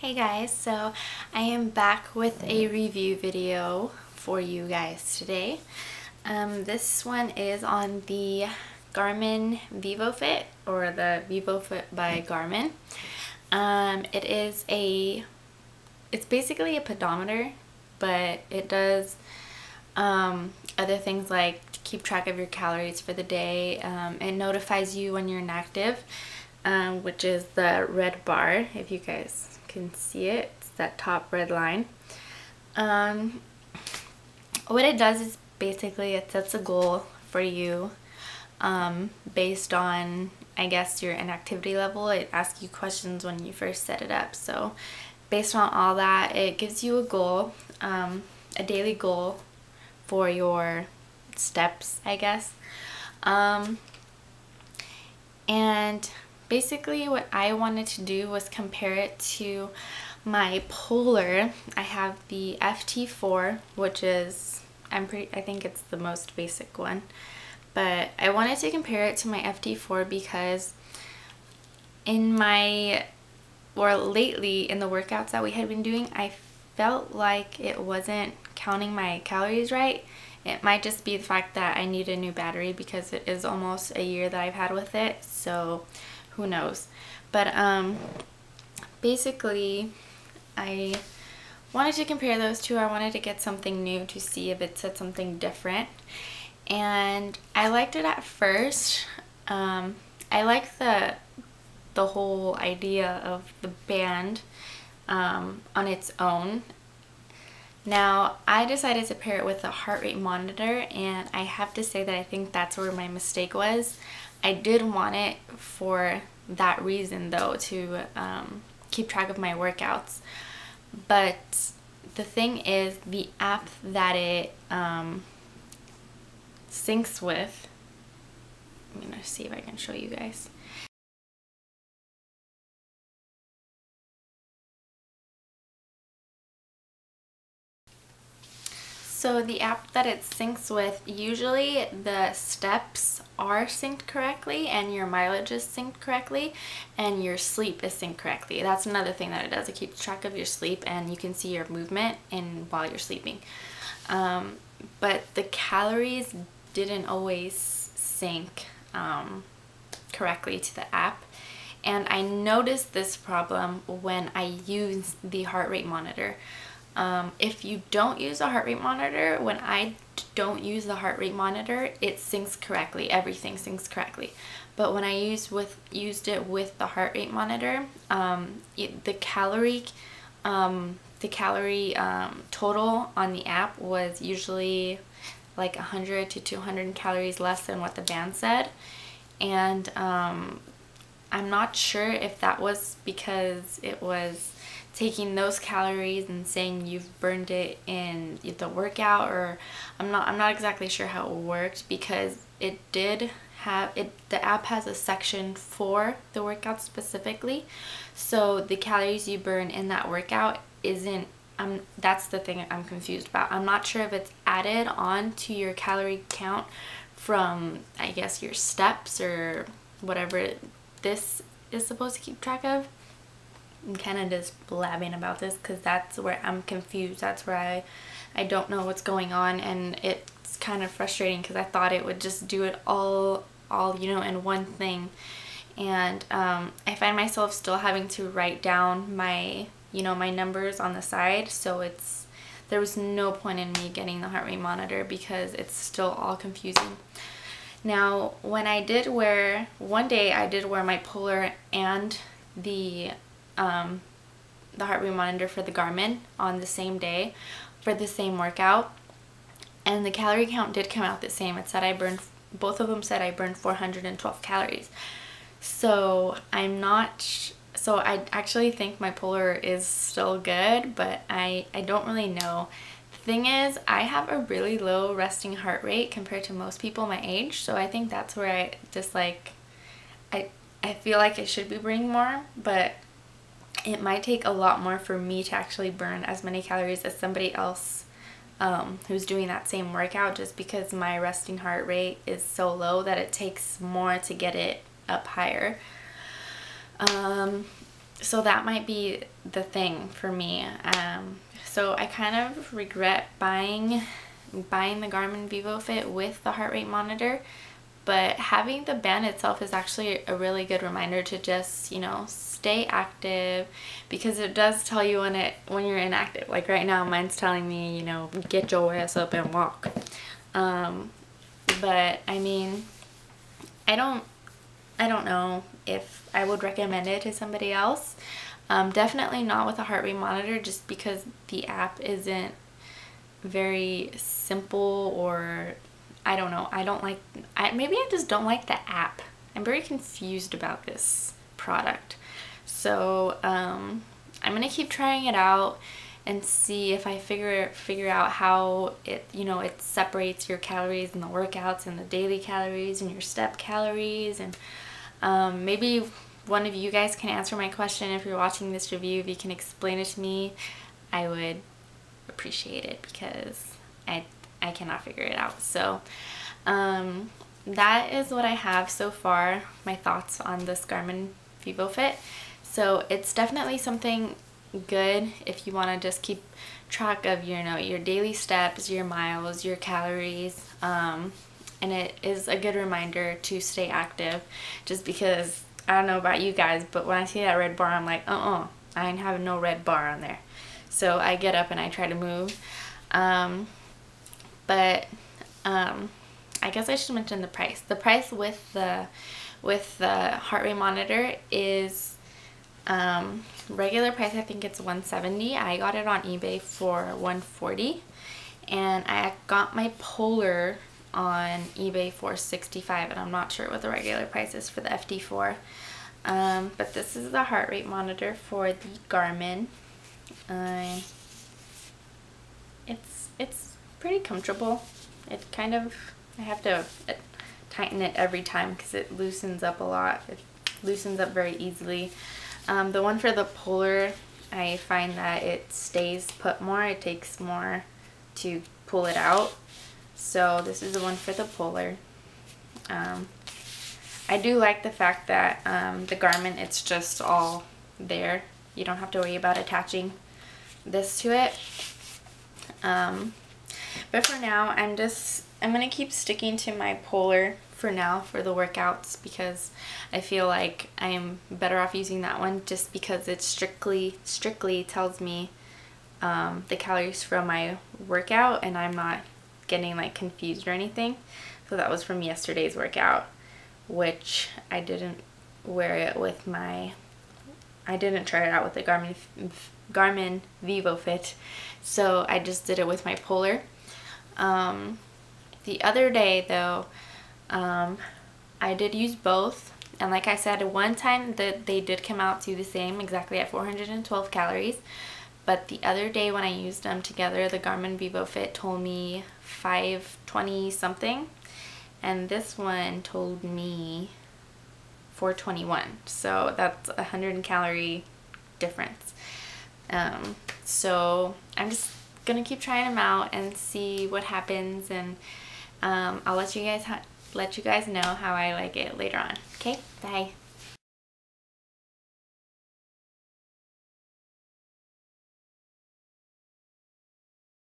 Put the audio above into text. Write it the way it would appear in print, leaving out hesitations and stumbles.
Hey guys, so I am back with a review video for you guys today. This one is on the Garmin Vivofit, or the Vivofit by Garmin. It's basically a pedometer, but it does other things like to keep track of your calories for the day. It notifies you when you're inactive, which is the red bar, if you guys can see it. It's that top red line. What it does is basically it sets a goal for you based on, I guess, your inactivity level. It asks you questions when you first set it up. So based on all that, it gives you a goal, a daily goal for your steps, I guess. And basically what I wanted to do was compare it to my Polar. I have the FT4, which is, I think it's the most basic one. But I wanted to compare it to my FT4 because lately in the workouts that we had been doing, I felt like it wasn't counting my calories right. It might just be the fact that I need a new battery because it is almost a year that I've had with it, so who knows. But basically I wanted to compare those two. I wanted to get something new to see if it said something different, and I liked it at first. I liked the whole idea of the band on its own. Now, I decided to pair it with a heart rate monitor, and I have to say that I think that's where my mistake was. I did want it for that reason, though, to keep track of my workouts. But the thing is, the app that it syncs with, I'm going to see if I can show you guys. So the app that it syncs with, usually the steps are synced correctly and your mileage is synced correctly and your sleep is synced correctly. That's another thing that it does. It keeps track of your sleep and you can see your movement while you're sleeping. But the calories didn't always sync correctly to the app. And I noticed this problem when I use the heart rate monitor. If you don't use a heart rate monitor, when I don't use the heart rate monitor, it syncs correctly. Everything syncs correctly. But when I used it with the heart rate monitor, the calorie total on the app was usually like 100 to 200 calories less than what the band said. And I'm not sure if that was because it was taking those calories and saying you've burned it in the workout, or I'm not exactly sure how it worked, because it did have the app has a section for the workout specifically, so the calories you burn in that workout isn't, that's the thing I'm confused about. I'm not sure if it's added on to your calorie count from, I guess, your steps or whatever this is supposed to keep track of. I'm kind of just blabbing about this because that's where I'm confused. That's where I don't know what's going on, and it's kind of frustrating because I thought it would just do it all in one thing. And I find myself still having to write down my my numbers on the side, so there was no point in me getting the heart rate monitor because it's still all confusing. Now, when one day I did wear my Polar and the heart rate monitor for the Garmin on the same day for the same workout, and the calorie count did come out the same. It said both of them said I burned 412 calories. So I actually think my Polar is still good, but I don't really know. The thing is, I have a really low resting heart rate compared to most people my age, so I think that's where I just I feel like I should be burning more, but it might take a lot more for me to actually burn as many calories as somebody else who's doing that same workout, just because my resting heart rate is so low that it takes more to get it up higher. so that might be the thing for me. So I kind of regret buying the Garmin Vivofit with the heart rate monitor, but having the band itself is actually a really good reminder to just, you know, stay active, because it does tell you when you're inactive. Like right now, mine's telling me, you know, get your ass up and walk. But I mean, I don't know if I would recommend it to somebody else. Definitely not with a heart rate monitor, just because the app isn't very simple, or I don't know. Maybe I just don't like the app. I'm very confused about this product. So I'm gonna keep trying it out and see if I figure out how it, you know, it separates your calories and the workouts and the daily calories and your step calories. And maybe one of you guys can answer my question if you're watching this review. If you can explain it to me, I would appreciate it, because I cannot figure it out. So that is what I have so far, my thoughts on this Garmin Vivofit. So it's definitely something good if you want to just keep track of your, you know, your daily steps, your miles, your calories, and it is a good reminder to stay active, just because I don't know about you guys, but when I see that red bar, I'm like, I ain't having no red bar on there. So I get up and I try to move. But I guess I should mention the price. The price with the heart rate monitor is regular price. I think it's $170. I got it on eBay for $140, and I got my Polar on eBay for $65, and I'm not sure what the regular price is for the FT4. But this is the heart rate monitor for the Garmin. It's pretty comfortable. It kind of, I have to tighten it every time because it loosens up a lot. It loosens up very easily. The one for the Polar, I find that it stays put more. It takes more to pull it out. So this is the one for the Polar. I do like the fact that the Garmin, it's just all there. You don't have to worry about attaching this to it. But for now, I'm gonna keep sticking to my Polar for now for the workouts, because I feel like I am better off using that one, just because it strictly tells me the calories from my workout, and I'm not getting like confused or anything. So that was from yesterday's workout, which I didn't wear it with I didn't try it out with the Garmin Vivofit, so I just did it with my Polar. The other day though, I did use both, and like I said, one time that they did come out to the same, exactly at 412 calories, but the other day when I used them together, the Garmin Vivofit told me 520 something, and this one told me 421, so that's a 100 calorie difference. So I'm just gonna keep trying them out and see what happens, and I'll let you guys know how I like it later on. Okay, bye.